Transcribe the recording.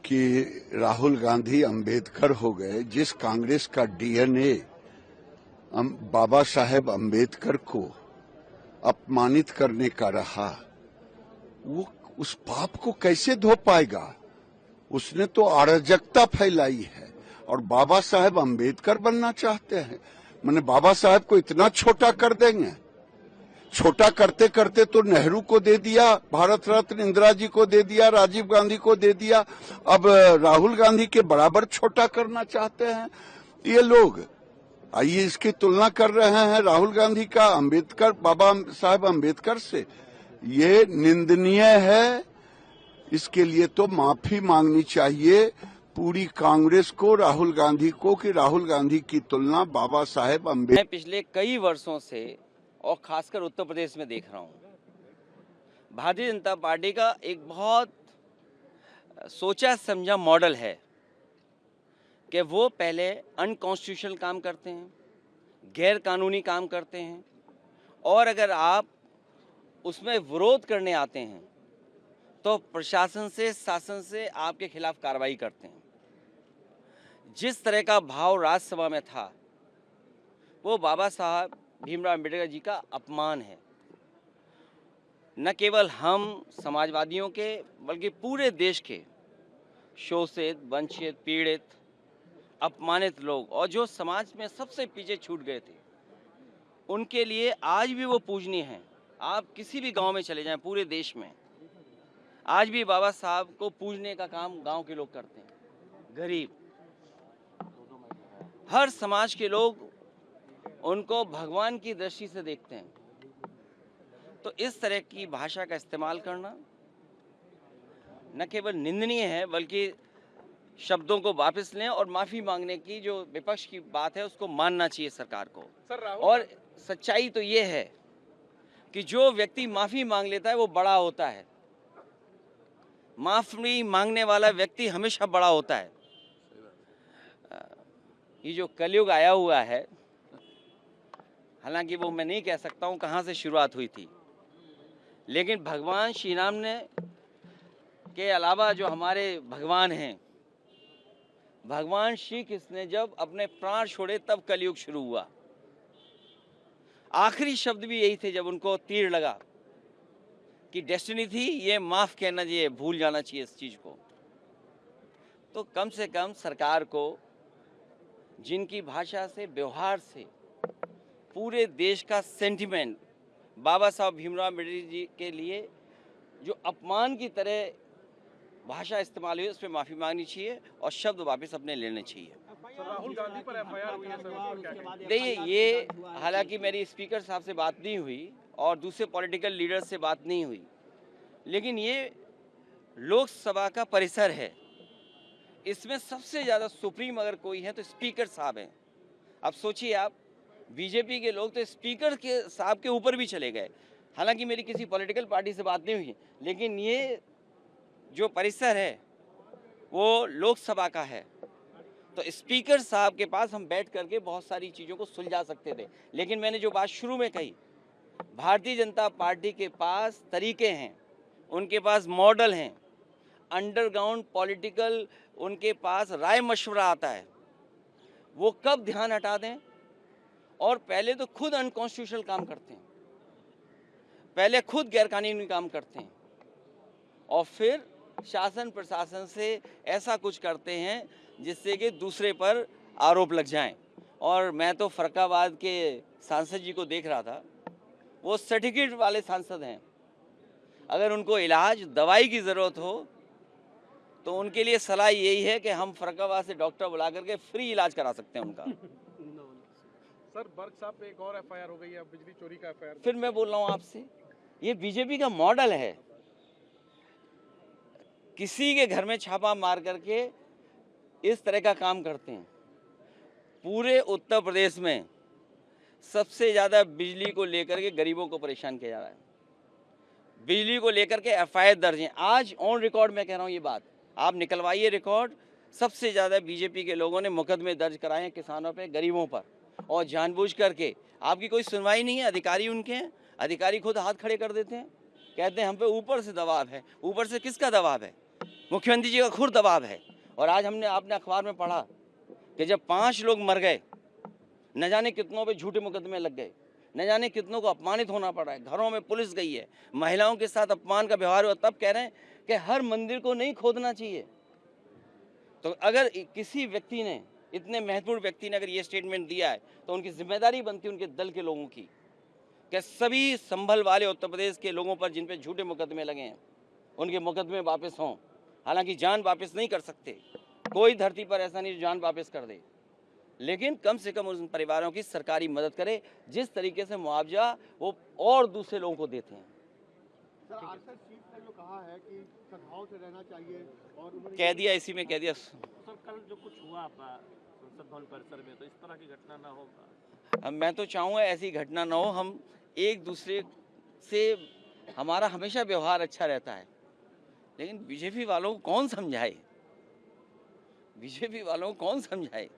कि राहुल गांधी अंबेडकर हो गए। जिस कांग्रेस का डीएनए बाबा साहेब अंबेडकर को अपमानित करने का रहा, वो उस पाप को कैसे धो पाएगा? उसने तो अराजकता फैलाई है और बाबा साहेब अंबेडकर बनना चाहते हैं। मैंने बाबा साहेब को इतना छोटा कर देंगे। छोटा करते करते तो नेहरू को दे दिया, भारत रत्न इंदिरा जी को दे दिया, राजीव गांधी को दे दिया, अब राहुल गांधी के बराबर छोटा करना चाहते हैं ये लोग। आइए इसकी तुलना कर रहे हैं राहुल गांधी का अंबेडकर, बाबा साहेब अंबेडकर से। ये निंदनीय है। इसके लिए तो माफी मांगनी चाहिए पूरी कांग्रेस को, राहुल गांधी को, कि राहुल गांधी की तुलना बाबा साहेब अंबेडकर। मैं पिछले कई वर्षों से और खासकर उत्तर प्रदेश में देख रहा हूं, भारतीय जनता पार्टी का एक बहुत सोचा समझा मॉडल है कि वो पहले अनकॉन्स्टिट्यूशनल काम करते हैं, गैर कानूनी काम करते हैं, और अगर आप उसमें विरोध करने आते हैं तो प्रशासन से, शासन से आपके खिलाफ कार्रवाई करते हैं। जिस तरह का भाव राज्यसभा में था वो बाबा साहब भीमराव अम्बेडकर जी का अपमान है। न केवल हम समाजवादियों के बल्कि पूरे देश के शोषित, वंचित, पीड़ित, अपमानित लोग और जो समाज में सबसे पीछे छूट गए थे, उनके लिए आज भी वो पूजनीय हैं। आप किसी भी गांव में चले जाएं पूरे देश में, आज भी बाबा साहब को पूजने का काम गांव के लोग करते हैं। गरीब, हर समाज के लोग उनको भगवान की दृष्टि से देखते हैं। तो इस तरह की भाषा का इस्तेमाल करना न केवल निंदनीय है बल्कि शब्दों को वापस लें और माफ़ी मांगने की जो विपक्ष की बात है उसको मानना चाहिए सरकार को। और सच्चाई तो ये है कि जो व्यक्ति माफ़ी मांग लेता है वो बड़ा होता है। माफ़ी मांगने वाला व्यक्ति हमेशा बड़ा होता है। ये जो कलयुग आया हुआ है, हालांकि वो मैं नहीं कह सकता हूँ कहाँ से शुरुआत हुई थी, लेकिन भगवान श्री राम ने के अलावा जो हमारे भगवान हैं, भगवान श्री कृष्ण ने जब अपने प्राण छोड़े तब कलयुग शुरू हुआ। आखिरी शब्द भी यही थे जब उनको तीर लगा कि डेस्टिनी थी, ये माफ़ कहना चाहिए, भूल जाना चाहिए इस चीज़ को। तो कम से कम सरकार को जिनकी भाषा से, व्यवहार से पूरे देश का सेंटिमेंट बाबा साहब भीमराव अम्बेडकर जी के लिए जो अपमान की तरह भाषा इस्तेमाल हुई, उस पर माफ़ी मांगनी चाहिए और शब्द वापस अपने लेने चाहिए। राहुल गांधी पर एफआईआर हुई है सर, देखिए, ये हालांकि मेरी स्पीकर साहब से बात नहीं हुई और दूसरे पॉलिटिकल लीडर से बात नहीं हुई, लेकिन ये लोकसभा का परिसर है। इसमें सबसे ज़्यादा सुप्रीम अगर कोई है तो स्पीकर साहब हैं। अब सोचिए आप, बीजेपी के लोग तो स्पीकर के साहब के ऊपर भी चले गए। हालांकि मेरी किसी पॉलिटिकल पार्टी से बात नहीं हुई, लेकिन ये जो परिसर है वो लोकसभा का है, तो स्पीकर साहब के पास हम बैठ करके बहुत सारी चीज़ों को सुलझा सकते थे। लेकिन मैंने जो बात शुरू में कही, भारतीय जनता पार्टी के पास तरीके हैं, उनके पास मॉडल हैं, अंडरग्राउंड पॉलिटिकल उनके पास राय मशवरा आता है। वो कब ध्यान हटा दें, और पहले तो खुद अनकॉन्स्टिट्यूशनल काम करते हैं, पहले खुद गैरकानूनी काम करते हैं और फिर शासन प्रशासन से ऐसा कुछ करते हैं जिससे कि दूसरे पर आरोप लग जाएं। और मैं तो फरक्काबाद के सांसद जी को देख रहा था, वो सर्टिफिकेट वाले सांसद हैं। अगर उनको इलाज, दवाई की ज़रूरत हो तो उनके लिए सलाह यही है कि हम फरक्काबाद से डॉक्टर बुला करके फ्री इलाज करा सकते हैं उनका। सर बर्ग साहब पे एक और एफआईआर हो गई है, बिजली चोरी का एफआईआर। फिर मैं बोल रहा हूँ आपसे, ये बीजेपी का मॉडल है। किसी के घर में छापा मार करके इस तरह का काम करते हैं। पूरे उत्तर प्रदेश में सबसे ज़्यादा बिजली को लेकर के गरीबों को परेशान किया जा रहा है। बिजली को लेकर के एफआईआर दर्ज हैं। आज ऑन रिकॉर्ड मैं कह रहा हूँ ये बात, आप निकलवाइए रिकॉर्ड। सबसे ज़्यादा बीजेपी के लोगों ने मुकदमे दर्ज कराए हैं किसानों पे, गरीबों पर, और जानबूझ करके। आपकी कोई सुनवाई नहीं है, अधिकारी उनके हैं, अधिकारी खुद हाथ खड़े कर देते हैं, कहते हैं हम पे ऊपर से दबाव है। ऊपर से किसका दबाव है? मुख्यमंत्री जी का खुद दबाव है। और आज आपने अखबार में पढ़ा कि जब 5 लोग मर गए, न जाने कितनों पे झूठे मुकदमे लग गए, न जाने कितनों को अपमानित होना पड़ा है, घरों में पुलिस गई है, महिलाओं के साथ अपमान का व्यवहार हुआ, तब कह रहे हैं कि हर मंदिर को नहीं खोदना चाहिए। तो अगर किसी व्यक्ति ने, इतने महत्वपूर्ण व्यक्ति ने अगर ये स्टेटमेंट दिया है, तो उनकी जिम्मेदारी बनती है उनके दल के लोगों की कि सभी संभल वाले उत्तर प्रदेश के लोगों पर जिन पे झूठे मुकदमे लगे हैं, उनके मुकदमे वापस हों। हालांकि जान वापस नहीं कर सकते, कोई धरती पर ऐसा नहीं जो जान वापस कर दे, लेकिन कम से कम उन परिवारों की सरकारी मदद करे जिस तरीके से मुआवजा वो और दूसरे लोगों को देते हैं। सर आरएसएस चीफ ने जो कहा है कि सद्भाव से रहना चाहिए और उन्होंने कह दिया, इसी में कह दिया। सर कल जो कुछ हुआ संसद भवन परिसर में, तो इस तरह की घटना ना हो। अब मैं तो चाहूँगा ऐसी घटना ना हो। हम एक दूसरे से, हमारा हमेशा व्यवहार अच्छा रहता है, लेकिन बीजेपी वालों को कौन समझाए, बीजेपी वालों को कौन समझाए।